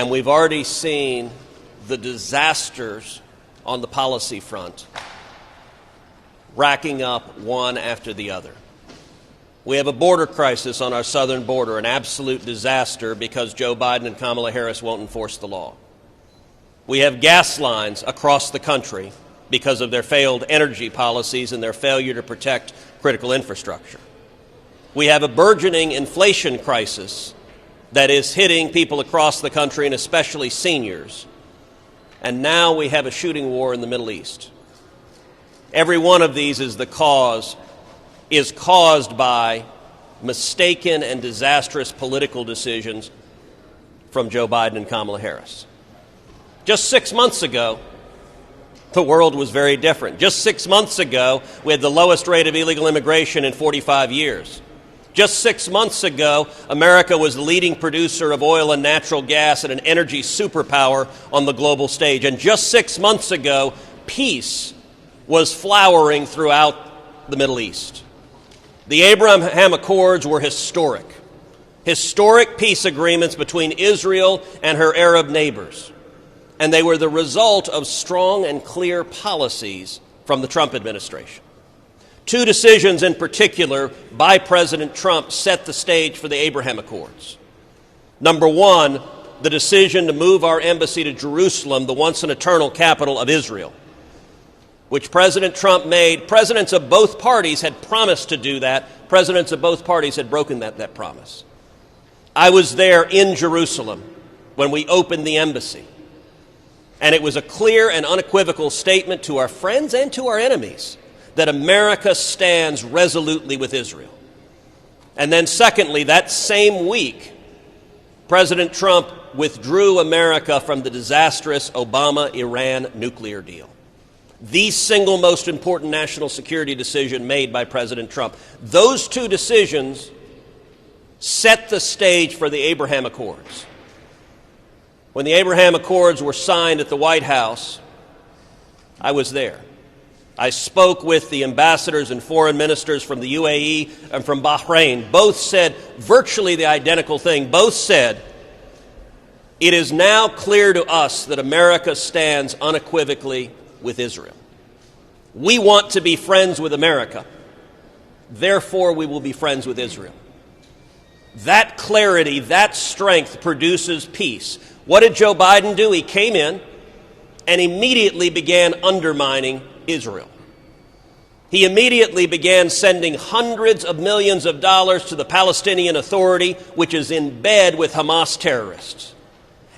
And we've already seen the disasters on the policy front racking up one after the other. We have a border crisis on our southern border, an absolute disaster because Joe Biden and Kamala Harris won't enforce the law. We have gas lines across the country because of their failed energy policies and their failure to protect critical infrastructure. We have a burgeoning inflation crisis that is hitting people across the country and especially seniors. And now we have a shooting war in the Middle East. Every one of these is caused by mistaken and disastrous political decisions from Joe Biden and Kamala Harris. Just 6 months ago, the world was very different. Just 6 months ago, we had the lowest rate of illegal immigration in 45 years. Just 6 months ago, America was the leading producer of oil and natural gas and an energy superpower on the global stage. And just 6 months ago, peace was flowering throughout the Middle East. The Abraham Accords were historic peace agreements between Israel and her Arab neighbors. And they were the result of strong and clear policies from the Trump administration. Two decisions in particular by President Trump set the stage for the Abraham Accords. Number one, the decision to move our embassy to Jerusalem, the once and eternal capital of Israel, which President Trump made. Presidents of both parties had promised to do that. Presidents of both parties had broken that promise. I was there in Jerusalem when we opened the embassy. And it was a clear and unequivocal statement to our friends and to our enemies that America stands resolutely with Israel. And then secondly, that same week, President Trump withdrew America from the disastrous Obama-Iran nuclear deal. The single most important national security decision made by President Trump. Those two decisions set the stage for the Abraham Accords. When the Abraham Accords were signed at the White House, I was there. I spoke with the ambassadors and foreign ministers from the UAE and from Bahrain. Both said virtually the identical thing. Both said, it is now clear to us that America stands unequivocally with Israel. We want to be friends with America. Therefore, we will be friends with Israel. That clarity, that strength produces peace. What did Joe Biden do? He came in and immediately began undermining Israel. He immediately began sending hundreds of millions of dollars to the Palestinian Authority, which is in bed with Hamas terrorists.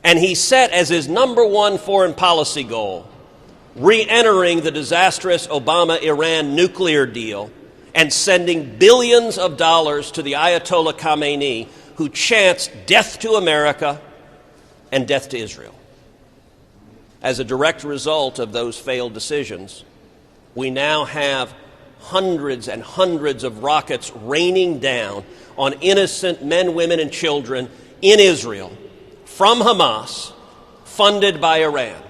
And he set as his number one foreign policy goal re-entering the disastrous Obama-Iran nuclear deal and sending billions of dollars to the Ayatollah Khamenei, who chants death to America and death to Israel. As a direct result of those failed decisions, we now have hundreds and hundreds of rockets raining down on innocent men, women, and children in Israel from Hamas, funded by Iran.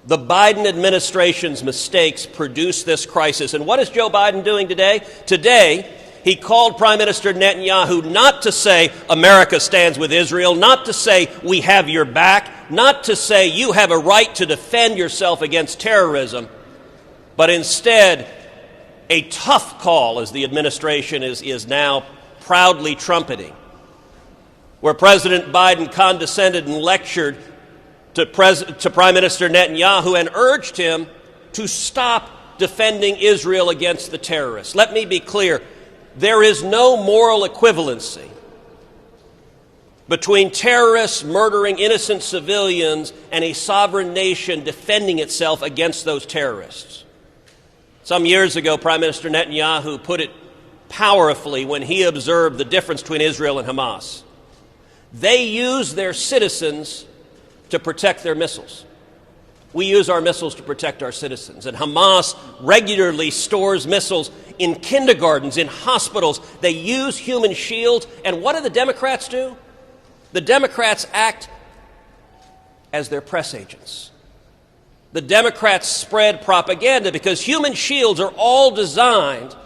The Biden administration's mistakes produced this crisis. And what is Joe Biden doing today? Today, he called Prime Minister Netanyahu not to say America stands with Israel, not to say we have your back, not to say you have a right to defend yourself against terrorism, but instead a tough call, as the administration is now proudly trumpeting, where President Biden condescended and lectured to Prime Minister Netanyahu and urged him to stop defending Israel against the terrorists. Let me be clear. There is no moral equivalency between terrorists murdering innocent civilians and a sovereign nation defending itself against those terrorists. Some years ago, Prime Minister Netanyahu put it powerfully when he observed the difference between Israel and Hamas. They use their citizens to protect their missiles. We use our missiles to protect our citizens. And Hamas regularly stores missiles in kindergartens, in hospitals. They use human shields. And what do the Democrats do? The Democrats act as their press agents. The Democrats spread propaganda because human shields are all designed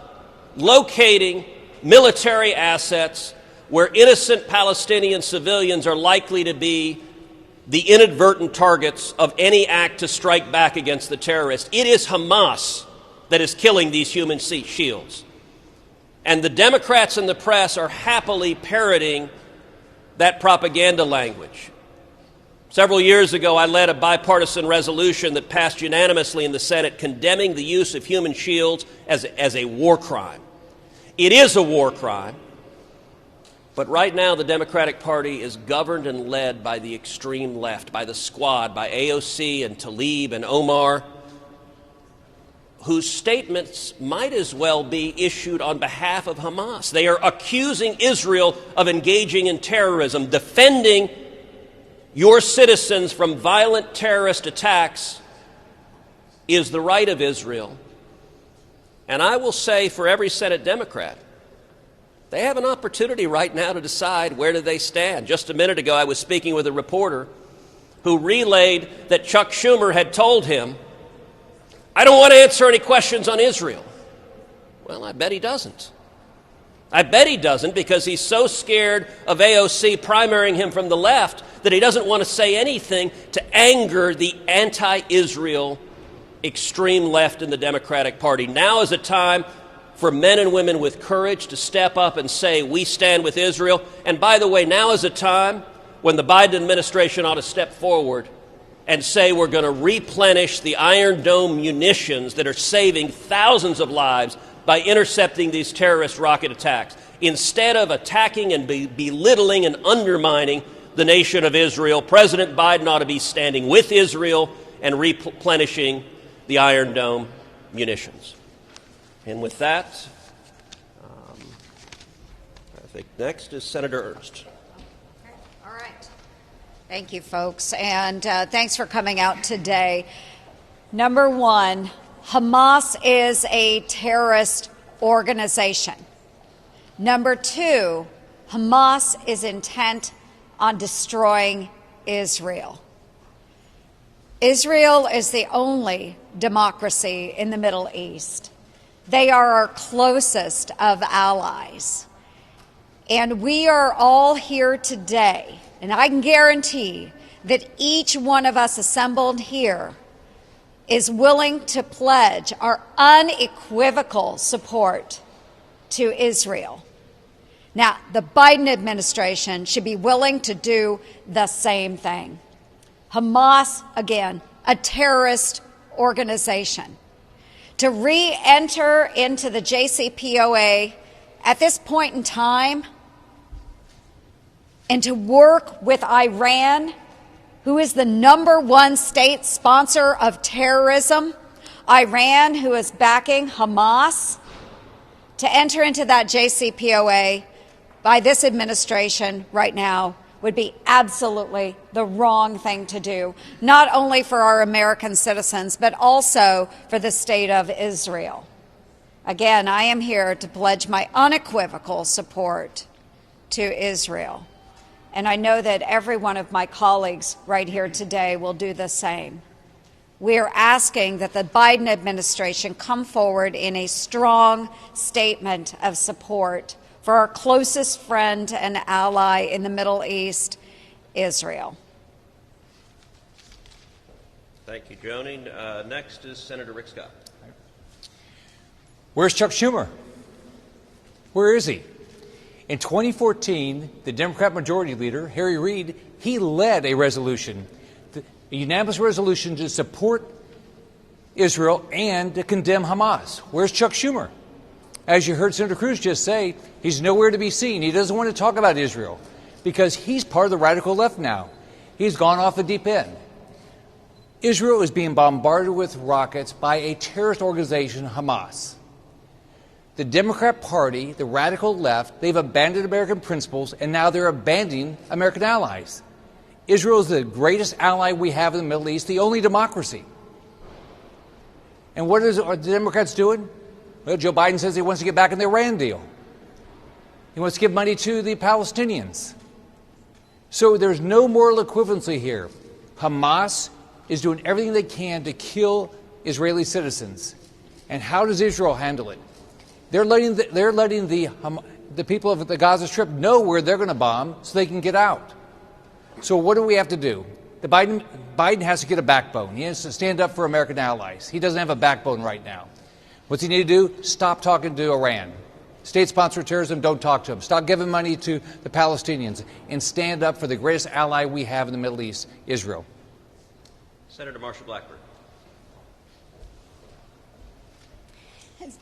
locating military assets, where innocent Palestinian civilians are likely to be the inadvertent targets of any act to strike back against the terrorists. It is Hamas that is killing these human shields. And the Democrats and the press are happily parroting that propaganda language. Several years ago, I led a bipartisan resolution that passed unanimously in the Senate condemning the use of human shields as a war crime. It is a war crime, but right now the Democratic Party is governed and led by the extreme left, by the Squad, by AOC and Tlaib and Omar, whose statements might as well be issued on behalf of Hamas. They are accusing Israel of engaging in terrorism, defending your citizens from violent terrorist attacks is the right of Israel. And I will say for every Senate Democrat, they have an opportunity right now to decide where do they stand. Just a minute ago, I was speaking with a reporter who relayed that Chuck Schumer had told him, "I don't want to answer any questions on Israel." Well, I bet he doesn't. I bet he doesn't, because he's so scared of AOC primarying him from the left that he doesn't want to say anything to anger the anti-Israel extreme left in the Democratic Party. Now is a time for men and women with courage to step up and say, we stand with Israel. And by the way, now is a time when the Biden administration ought to step forward and say we're going to replenish the Iron Dome munitions that are saving thousands of lives by intercepting these terrorist rocket attacks. Instead of attacking and belittling and undermining the nation of Israel, President Biden ought to be standing with Israel and replenishing the Iron Dome munitions. And with that, I think next is Senator Ernst. Okay. All right. Thank you, folks. And thanks for coming out today. Number one, Hamas is a terrorist organization. Number two, Hamas is intent on destroying Israel. Israel is the only democracy in the Middle East. They are our closest of allies. And we are all here today, and I can guarantee that each one of us assembled here is willing to pledge our unequivocal support to Israel. Now, the Biden administration should be willing to do the same thing. Hamas, again, a terrorist organization. To re-enter into the JCPOA at this point in time and to work with Iran, who is the #1 state sponsor of terrorism, Iran, who is backing Hamas, to enter into that JCPOA by this administration right now would be absolutely the wrong thing to do, not only for our American citizens, but also for the state of Israel. Again, I am here to pledge my unequivocal support to Israel. And I know that every one of my colleagues right here today will do the same. We are asking that the Biden administration come forward in a strong statement of support for our closest friend and ally in the Middle East, Israel. Thank you, Joni. Next is Senator Rick Scott. Where's Chuck Schumer? Where is he? In 2014, the Democrat Majority Leader, Harry Reid, he led a resolution, a unanimous resolution to support Israel and to condemn Hamas. Where's Chuck Schumer? As you heard Senator Cruz just say, he's nowhere to be seen. He doesn't want to talk about Israel because he's part of the radical left now. He's gone off the deep end. Israel is being bombarded with rockets by a terrorist organization, Hamas. The Democrat Party, the radical left, they've abandoned American principles, and now they're abandoning American allies. Israel is the greatest ally we have in the Middle East, the only democracy. And what are the Democrats doing? Well, Joe Biden says he wants to get back in the Iran deal. He wants to give money to the Palestinians. So there's no moral equivalency here. Hamas is doing everything they can to kill Israeli citizens. And how does Israel handle it? They're letting the the people of the Gaza Strip know where they're going to bomb so they can get out. So what do we have to do? Biden has to get a backbone. He has to stand up for American allies. He doesn't have a backbone right now. What's he need to do? Stop talking to Iran. State sponsor of terrorism, don't talk to them. Stop giving money to the Palestinians and stand up for the greatest ally we have in the Middle East, Israel. Senator Marshall Blackburn.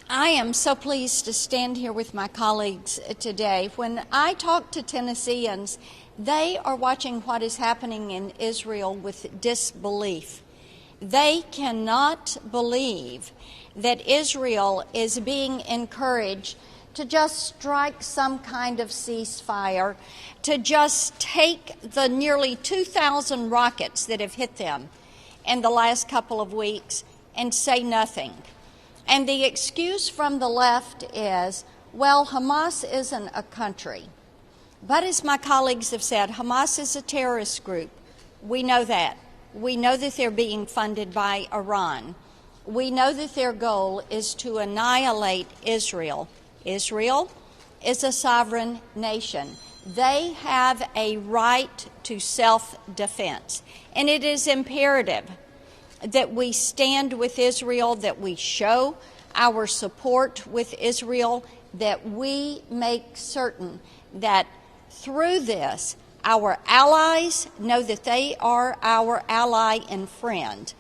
I am so pleased to stand here with my colleagues today. When I talk to Tennesseans, they are watching what is happening in Israel with disbelief. They cannot believe that Israel is being encouraged to just strike some kind of ceasefire, to just take the nearly 2,000 rockets that have hit them in the last couple of weeks and say nothing. And the excuse from the left is, well, Hamas isn't a country. But as my colleagues have said, Hamas is a terrorist group. We know that. We know that they're being funded by Iran. We know that their goal is to annihilate Israel. Israel is a sovereign nation. They have a right to self-defense. And it is imperative that we stand with Israel, that we show our support with Israel, that we make certain that through this, our allies know that they are our ally and friend,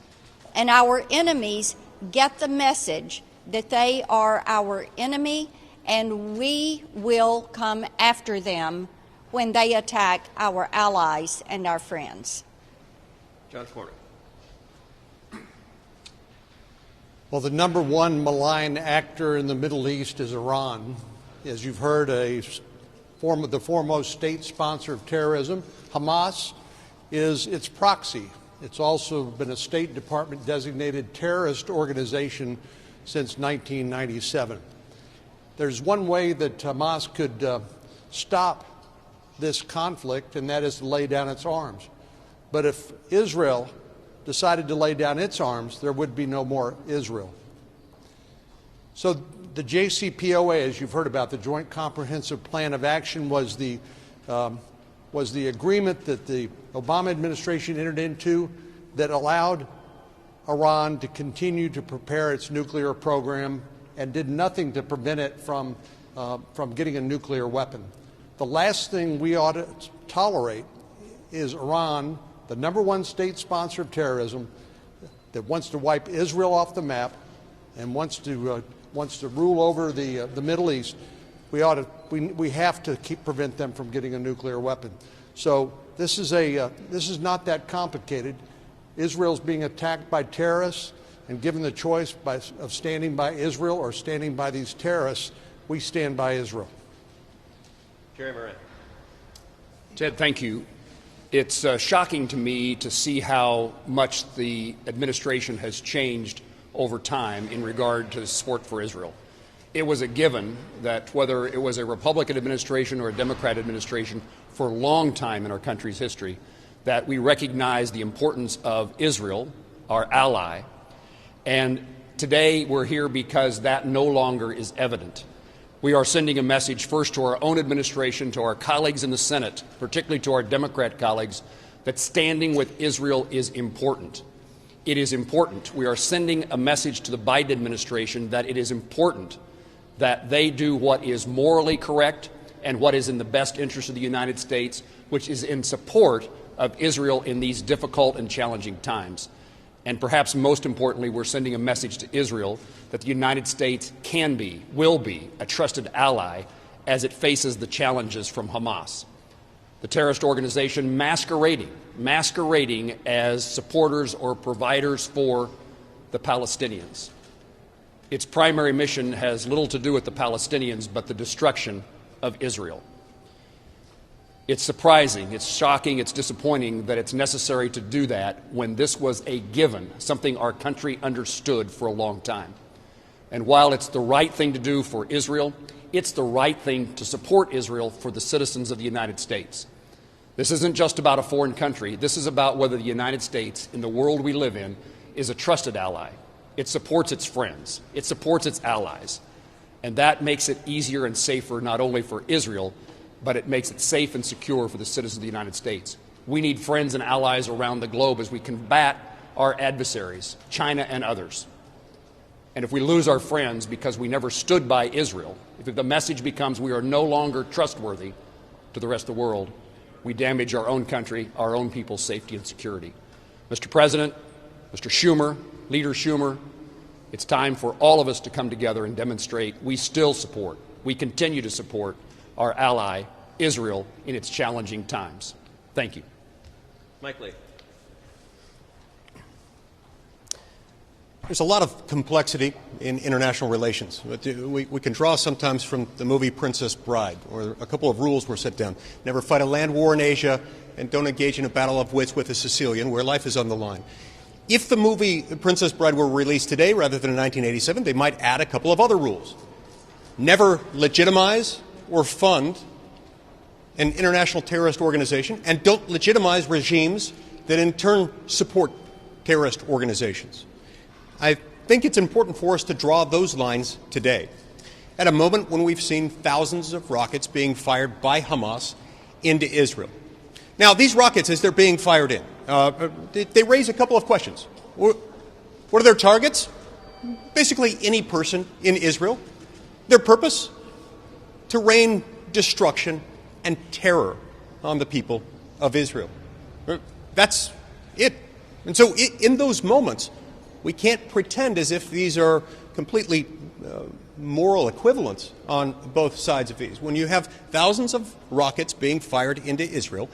and our enemies get the message that they are our enemy, and we will come after them when they attack our allies and our friends. John Cornyn. Well, the number one malign actor in the Middle East is Iran. As you've heard, the foremost state sponsor of terrorism. Hamas is its proxy. It's also been a State Department designated terrorist organization since 1997. There's one way that Hamas could stop this conflict, and that is to lay down its arms. But if Israel decided to lay down its arms, there would be no more Israel. So the JCPOA, as you've heard about, the Joint Comprehensive Plan of Action, was the agreement that the Obama administration entered into that allowed Iran to continue to prepare its nuclear program and did nothing to prevent it from getting a nuclear weapon. The last thing we ought to tolerate is Iran, the number one state sponsor of terrorism, that wants to wipe Israel off the map and wants to rule over the Middle East. We have to prevent them from getting a nuclear weapon. So this is not that complicated. Israel's being attacked by terrorists, and given the choice of standing by Israel or standing by these terrorists, we stand by Israel. Jerry Moran. Ted, thank you. It's shocking to me to see how much the administration has changed over time in regard to support for Israel. It was a given that whether it was a Republican administration or a Democrat administration for a long time in our country's history, that we recognize the importance of Israel, our ally, and today we're here because that no longer is evident. We are sending a message first to our own administration, to our colleagues in the Senate, particularly to our Democrat colleagues, that standing with Israel is important. It is important. We are sending a message to the Biden administration that it is important that they do what is morally correct and what is in the best interest of the United States, which is in support of Israel in these difficult and challenging times. And perhaps most importantly, we're sending a message to Israel that the United States can be, will be, a trusted ally as it faces the challenges from Hamas, the terrorist organization masquerading as supporters or providers for the Palestinians. Its primary mission has little to do with the Palestinians but the destruction of Israel. It's surprising, it's shocking, it's disappointing that it's necessary to do that when this was a given, something our country understood for a long time. And while it's the right thing to do for Israel, it's the right thing to support Israel for the citizens of the United States. This isn't just about a foreign country. This is about whether the United States, in the world we live in, is a trusted ally. It supports its friends. It supports its allies. And that makes it easier and safer not only for Israel, but it makes it safe and secure for the citizens of the United States. We need friends and allies around the globe as we combat our adversaries, China and others. And if we lose our friends because we never stood by Israel, if the message becomes we are no longer trustworthy to the rest of the world, we damage our own country, our own people's safety and security. Mr. President, Mr. Schumer, Leader Schumer, it's time for all of us to come together and demonstrate we still support, we continue to support our ally, Israel, in its challenging times. Thank you. Mike Lee. There's a lot of complexity in international relations. We can draw sometimes from the movie Princess Bride, where a couple of rules were set down. Never fight a land war in Asia, and don't engage in a battle of wits with a Sicilian, where life is on the line. If the movie Princess Bride were released today rather than in 1987, they might add a couple of other rules. Never legitimize or fund an international terrorist organization, and don't legitimize regimes that in turn support terrorist organizations. I think it's important for us to draw those lines today, at a moment when we've seen thousands of rockets being fired by Hamas into Israel. Now, these rockets, as they're being fired in, they raise a couple of questions. What are their targets? Basically, any person in Israel. Their purpose? To rain destruction and terror on the people of Israel. That's it. And so in those moments, we can't pretend as if these are completely moral equivalents on both sides of these. When you have thousands of rockets being fired into Israel,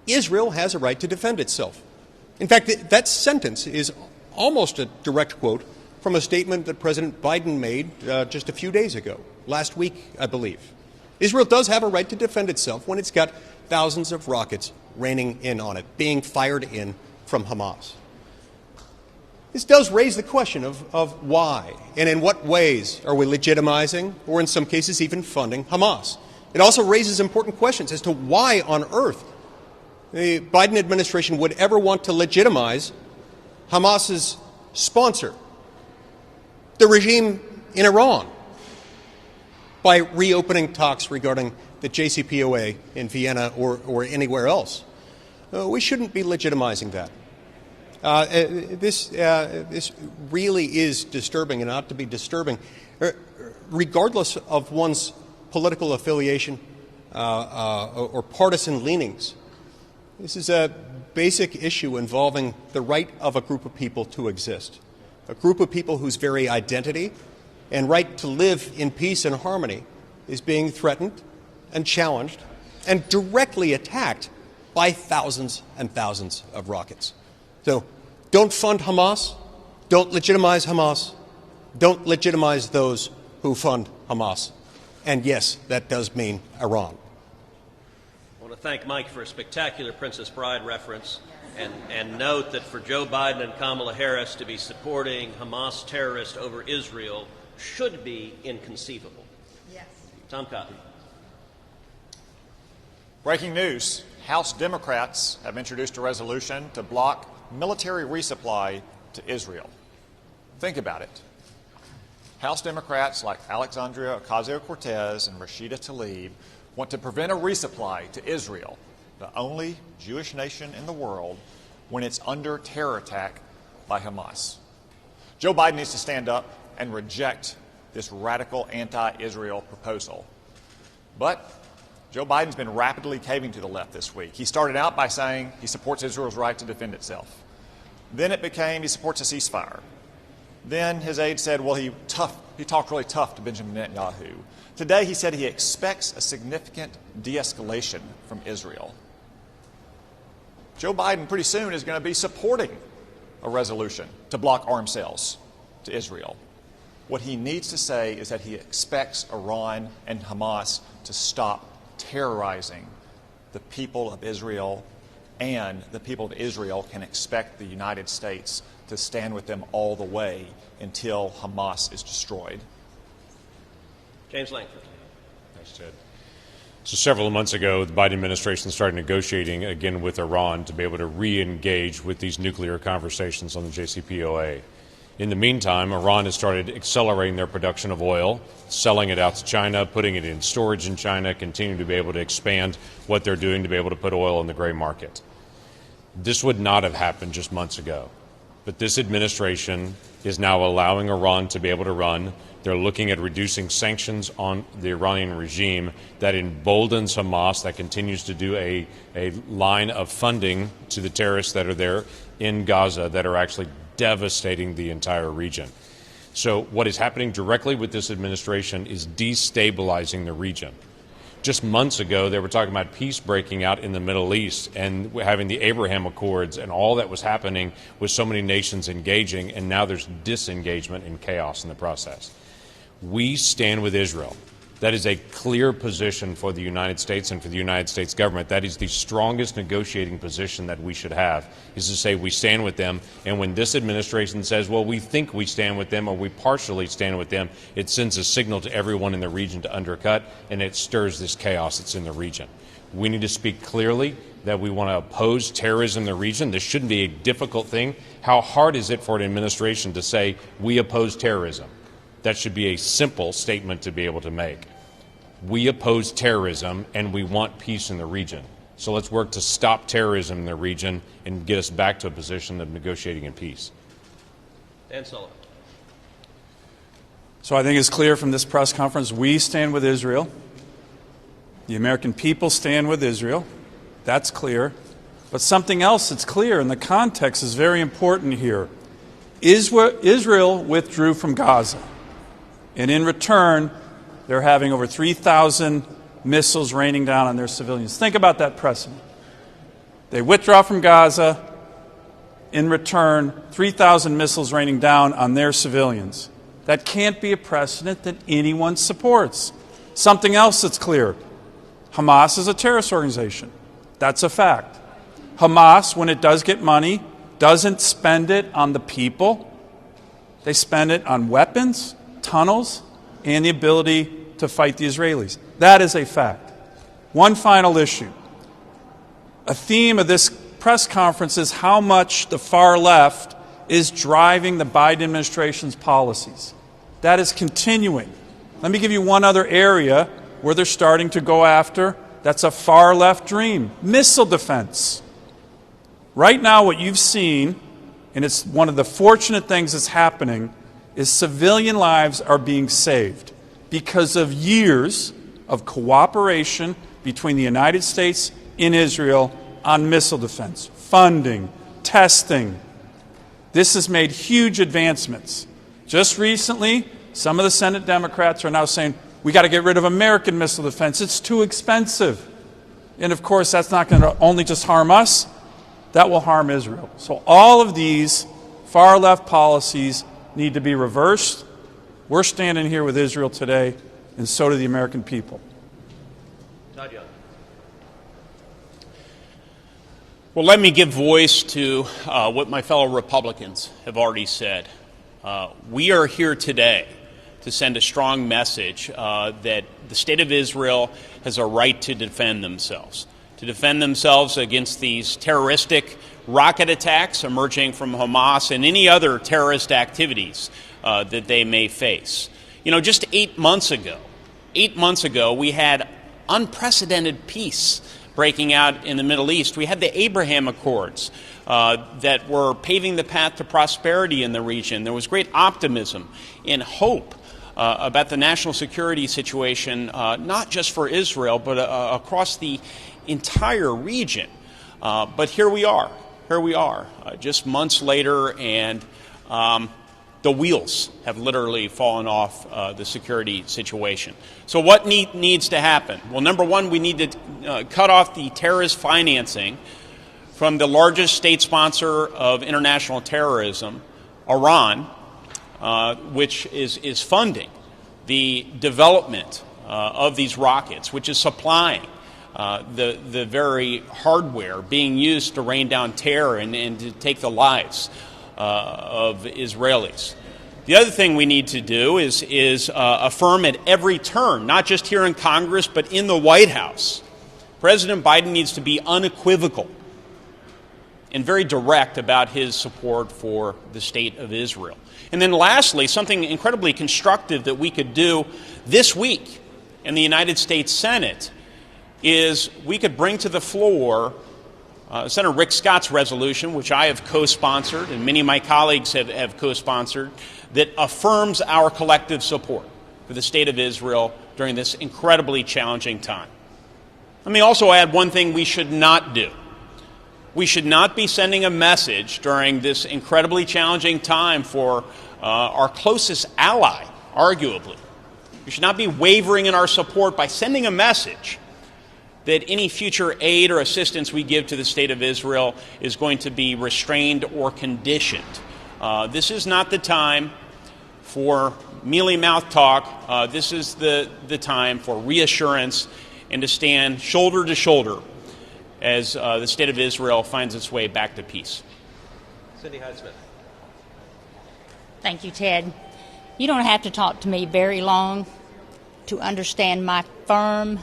Israel has a right to defend itself. In fact, that sentence is almost a direct quote from a statement that President Biden made just a few days ago, last week, I believe. Israel does have a right to defend itself when it's got thousands of rockets raining in on it, being fired in from Hamas. This does raise the question of why and in what ways are we legitimizing or in some cases even funding Hamas. It also raises important questions as to why on earth the Biden administration would ever want to legitimize Hamas's sponsor, the regime in Iran, by reopening talks regarding the JCPOA in Vienna or anywhere else. We shouldn't be legitimizing that. This really is disturbing and ought to be disturbing, regardless of one's political affiliation or partisan leanings. This is a basic issue involving the right of a group of people to exist, a group of people whose very identity and right to live in peace and harmony is being threatened and challenged and directly attacked by thousands and thousands of rockets. So don't fund Hamas, don't legitimize Hamas, don't legitimize those who fund Hamas. And yes, that does mean Iran. I want to thank Mike for a spectacular Princess Bride reference and note that for Joe Biden and Kamala Harris to be supporting Hamas terrorists over Israel should be inconceivable. Yes. Tom Cotton. Breaking news. House Democrats have introduced a resolution to block military resupply to Israel. Think about it. House Democrats like Alexandria Ocasio-Cortez and Rashida Tlaib want to prevent a resupply to Israel, the only Jewish nation in the world, when it's under terror attack by Hamas. Joe Biden needs to stand up and reject this radical anti-Israel proposal. But Joe Biden's been rapidly caving to the left this week. He started out by saying he supports Israel's right to defend itself. Then it became he supports a ceasefire. Then his aide said, well, he talked really tough to Benjamin Netanyahu. Today he said he expects a significant de-escalation from Israel. Joe Biden pretty soon is going to be supporting a resolution to block arms sales to Israel. What he needs to say is that he expects Iran and Hamas to stop terrorizing the people of Israel, and the people of Israel can expect the United States to stand with them all the way until Hamas is destroyed. James Langford. Thanks, Ted. So several months ago, the Biden administration started negotiating again with Iran to be able to re-engage with these nuclear conversations on the JCPOA. In the meantime, Iran has started accelerating their production of oil, selling it out to China, putting it in storage in China, continuing to be able to expand what they're doing to be able to put oil in the gray market. This would not have happened just months ago. But this administration is now allowing Iran to be able to run. They're looking at reducing sanctions on the Iranian regime that emboldens Hamas, that continues to do a line of funding to the terrorists that are there in Gaza that are actually devastating the entire region. So what is happening directly with this administration is destabilizing the region. Just months ago, they were talking about peace breaking out in the Middle East and having the Abraham Accords and all that was happening with so many nations engaging, and now there's disengagement and chaos in the process. We stand with Israel. That is a clear position for the United States and for the United States government. That is the strongest negotiating position that we should have, is to say we stand with them. And when this administration says, well, we think we stand with them or we partially stand with them, it sends a signal to everyone in the region to undercut, and it stirs this chaos that's in the region. We need to speak clearly that we want to oppose terrorism in the region. This shouldn't be a difficult thing. How hard is it for an administration to say we oppose terrorism? That should be a simple statement to be able to make. We oppose terrorism and we want peace in the region. So let's work to stop terrorism in the region and get us back to a position of negotiating in peace. Dan Sullivan. So I think it's clear from this press conference, we stand with Israel. The American people stand with Israel. That's clear. But something else that's clear, and the context is very important here. Israel withdrew from Gaza. And in return, they're having over 3,000 missiles raining down on their civilians. Think about that precedent. They withdraw from Gaza. In return, 3,000 missiles raining down on their civilians. That can't be a precedent that anyone supports. Something else that's clear. Hamas is a terrorist organization. That's a fact. Hamas, when it does get money, doesn't spend it on the people. They spend it on weapons, tunnels, and the ability to fight the Israelis. That is a fact. One final issue. A theme of this press conference is how much the far left is driving the Biden administration's policies. That is continuing. Let me give you one other area where they're starting to go after. That's a far left dream. Missile defense. Right now what you've seen, and it's one of the fortunate things that's happening, is civilian lives are being saved because of years of cooperation between the United States and Israel on missile defense, funding, testing. This has made huge advancements. Just recently, some of the Senate Democrats are now saying, we got to get rid of American missile defense. It's too expensive. And of course, that's not going to only just harm us, that will harm Israel. So all of these far left policies need to be reversed. We're standing here with Israel today, and so do the American people. Todd Young. Well, let me give voice to what my fellow Republicans have already said. We are here today to send a strong message that the state of Israel has a right to defend themselves against these terroristic rocket attacks emerging from Hamas and any other terrorist activities that they may face. You know, just 8 months ago, we had unprecedented peace breaking out in the Middle East. We had the Abraham Accords that were paving the path to prosperity in the region. There was great optimism and hope about the national security situation, not just for Israel, but across the entire region. But here we are, just months later, and the wheels have literally fallen off the security situation. So what needs to happen? Well, number one, we need to cut off the terrorist financing from the largest state sponsor of international terrorism, Iran, which is funding the development of these rockets, which is supplying the very hardware being used to rain down terror and to take the lives of Israelis. The other thing we need to do is affirm at every turn, not just here in Congress, but in the White House. President Biden needs to be unequivocal and very direct about his support for the state of Israel. And then lastly, something incredibly constructive that we could do this week in the United States Senate is we could bring to the floor Senator Rick Scott's resolution, which I have co-sponsored and many of my colleagues have co-sponsored, that affirms our collective support for the state of Israel during this incredibly challenging time. Let me also add one thing we should not do. We should not be sending a message during this incredibly challenging time for our closest ally, arguably. We should not be wavering in our support by sending a message that any future aid or assistance we give to the state of Israel is going to be restrained or conditioned. This is not the time for mealy-mouthed talk. This is the time for reassurance and to stand shoulder to shoulder as the state of Israel finds its way back to peace. Cindy Hyde-Smith. Thank you, Ted. You don't have to talk to me very long to understand my firm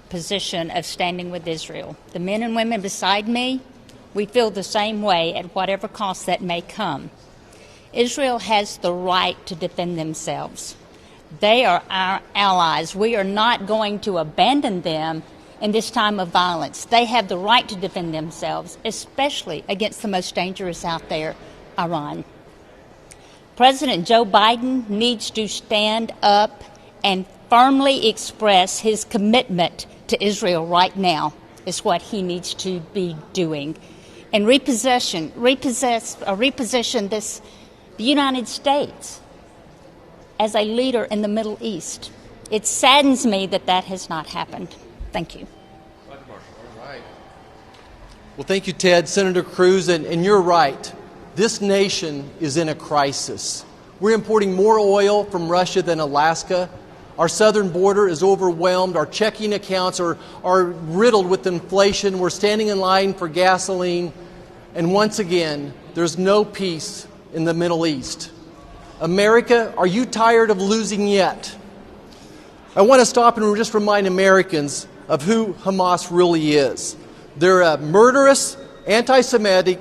position of standing with Israel. The men and women beside me, we feel the same way at whatever cost that may come. Israel has the right to defend themselves. They are our allies. We are not going to abandon them in this time of violence. They have the right to defend themselves, especially against the most dangerous out there, Iran. President Joe Biden needs to stand up and firmly express his commitment to Israel right now is what he needs to be doing. And reposition the United States as a leader in the Middle East. It saddens me that that has not happened. Thank you. All right. Well, thank you, Ted. Senator Cruz, and you're right. This nation is in a crisis. We're importing more oil from Russia than Alaska. Our southern border is overwhelmed. Our checking accounts are riddled with inflation. We're standing in line for gasoline. And once again, there's no peace in the Middle East. America, are you tired of losing yet? I want to stop and just remind Americans of who Hamas really is. They're a murderous, anti-Semitic,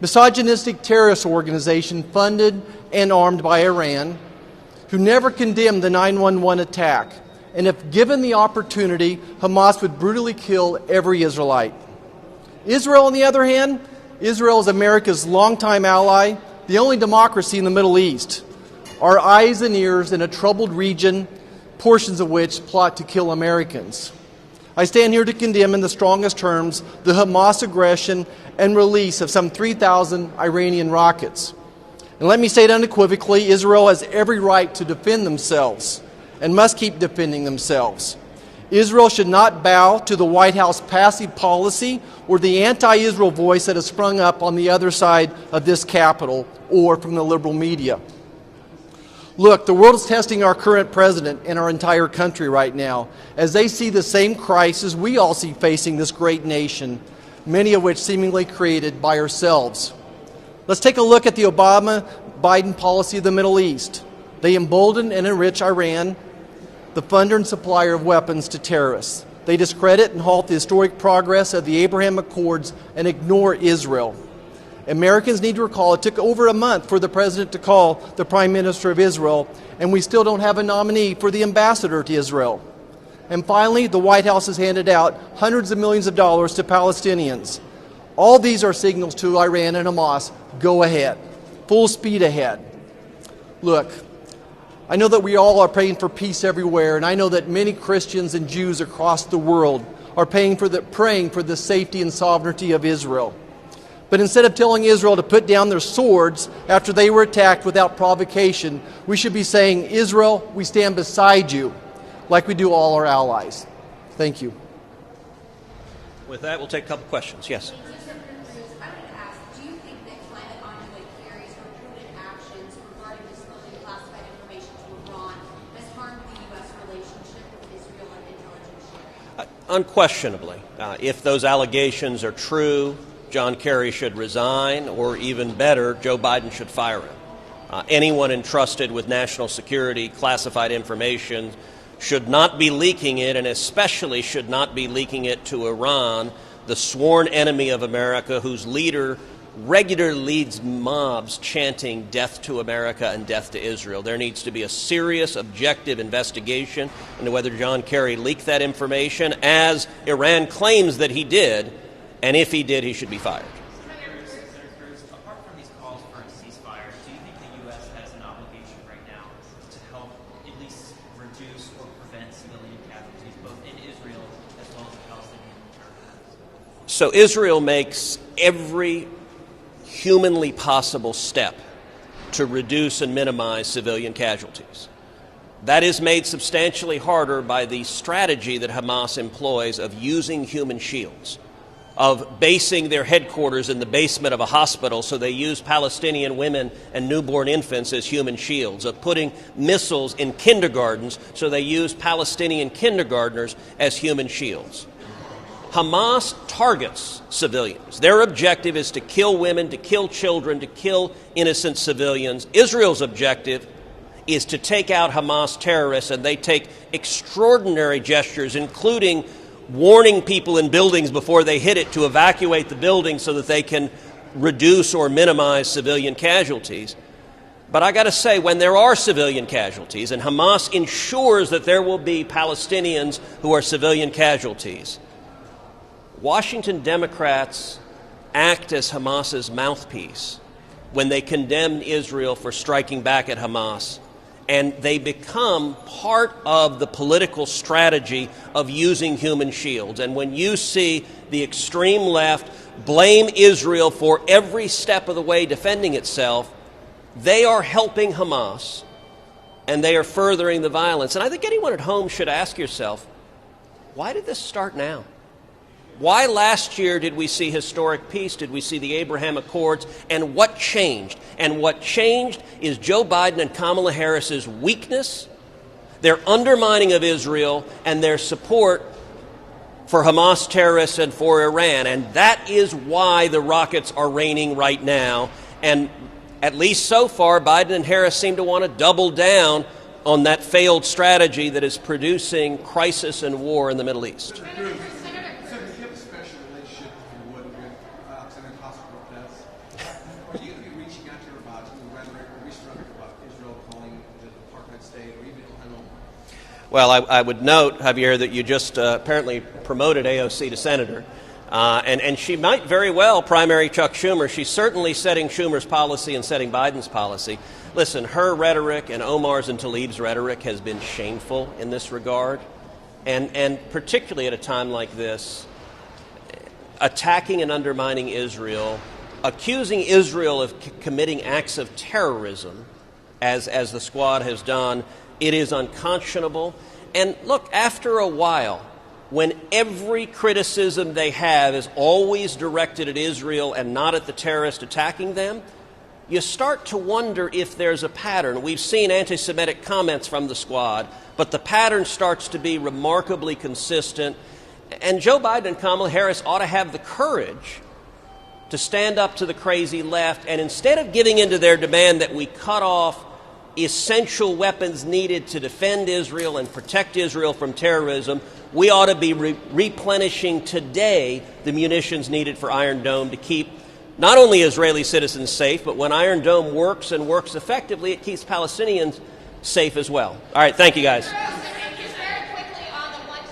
misogynistic terrorist organization funded and armed by Iran, who never condemned the 9/11 attack. And if given the opportunity, Hamas would brutally kill every Israelite. Israel, on the other hand, Israel is America's longtime ally, the only democracy in the Middle East. Our eyes and ears in a troubled region, portions of which plot to kill Americans. I stand here to condemn in the strongest terms the Hamas aggression and release of some 3,000 Iranian rockets. And let me say it unequivocally, Israel has every right to defend themselves and must keep defending themselves. Israel should not bow to the White House passive policy or the anti-Israel voice that has sprung up on the other side of this Capitol or from the liberal media. Look, the world is testing our current president and our entire country right now as they see the same crisis we all see facing this great nation, many of which seemingly created by ourselves. Let's take a look at the Obama-Biden policy of the Middle East. They embolden and enrich Iran, the funder and supplier of weapons to terrorists. They discredit and halt the historic progress of the Abraham Accords and ignore Israel. Americans need to recall it took over a month for the president to call the prime minister of Israel, and we still don't have a nominee for the ambassador to Israel. And finally, the White House has handed out hundreds of millions of dollars to Palestinians. All these are signals to Iran and Hamas, go ahead, full speed ahead. Look, I know that we all are praying for peace everywhere, and I know that many Christians and Jews across the world are praying for the safety and sovereignty of Israel. But instead of telling Israel to put down their swords after they were attacked without provocation, we should be saying, Israel, we stand beside you, like we do all our allies. Thank you. With that, we'll take a couple questions. Yes. Unquestionably. If those allegations are true, John Kerry should resign, or even better, Joe Biden should fire him. Anyone entrusted with national security, classified information, should not be leaking it, and especially should not be leaking it to Iran, the sworn enemy of America, whose leader regularly leads mobs chanting death to America and death to Israel. There needs to be a serious, objective investigation into whether John Kerry leaked that information, as Iran claims that he did, and if he did, he should be fired. Apart from these calls for a ceasefire, do you think the U.S. has an obligation right now to help at least reduce or prevent civilian casualties, both in Israel as well as the Palestinian return? So Israel makes every humanly possible step to reduce and minimize civilian casualties. That is made substantially harder by the strategy that Hamas employs of using human shields, of basing their headquarters in the basement of a hospital so they use Palestinian women and newborn infants as human shields, of putting missiles in kindergartens so they use Palestinian kindergartners as human shields. Hamas targets civilians. Their objective is to kill women, to kill children, to kill innocent civilians. Israel's objective is to take out Hamas terrorists, and they take extraordinary gestures, including warning people in buildings before they hit it to evacuate the building so that they can reduce or minimize civilian casualties. But I got to say, when there are civilian casualties, and Hamas ensures that there will be Palestinians who are civilian casualties, Washington Democrats act as Hamas's mouthpiece when they condemn Israel for striking back at Hamas, and they become part of the political strategy of using human shields. And when you see the extreme left blame Israel for every step of the way defending itself, they are helping Hamas, and they are furthering the violence. And I think anyone at home should ask yourself, why did this start now? Why last year did we see historic peace? Did we see the Abraham Accords? And what changed? And what changed is Joe Biden and Kamala Harris's weakness, their undermining of Israel, and their support for Hamas terrorists and for Iran. And that is why the rockets are raining right now. And at least so far, Biden and Harris seem to want to double down on that failed strategy that is producing crisis and war in the Middle East. Well, I would note, Javier, that you just apparently promoted AOC to senator, and she might very well primary Chuck Schumer. She's certainly setting Schumer's policy and setting Biden's policy. Listen, her rhetoric and Omar's and Tlaib's rhetoric has been shameful in this regard, and particularly at a time like this, attacking and undermining Israel, accusing Israel of committing acts of terrorism, as the Squad has done. It is unconscionable. And look, after a while, when every criticism they have is always directed at Israel and not at the terrorist attacking them, you start to wonder if there's a pattern. We've seen anti-Semitic comments from the Squad, but the pattern starts to be remarkably consistent. And Joe Biden and Kamala Harris ought to have the courage to stand up to the crazy left, and instead of giving in to their demand that we cut off essential weapons needed to defend Israel and protect Israel from terrorism, we ought to be replenishing today the munitions needed for Iron Dome to keep not only Israeli citizens safe, but when Iron Dome works and works effectively, it keeps Palestinians safe as well. All right, thank you, guys.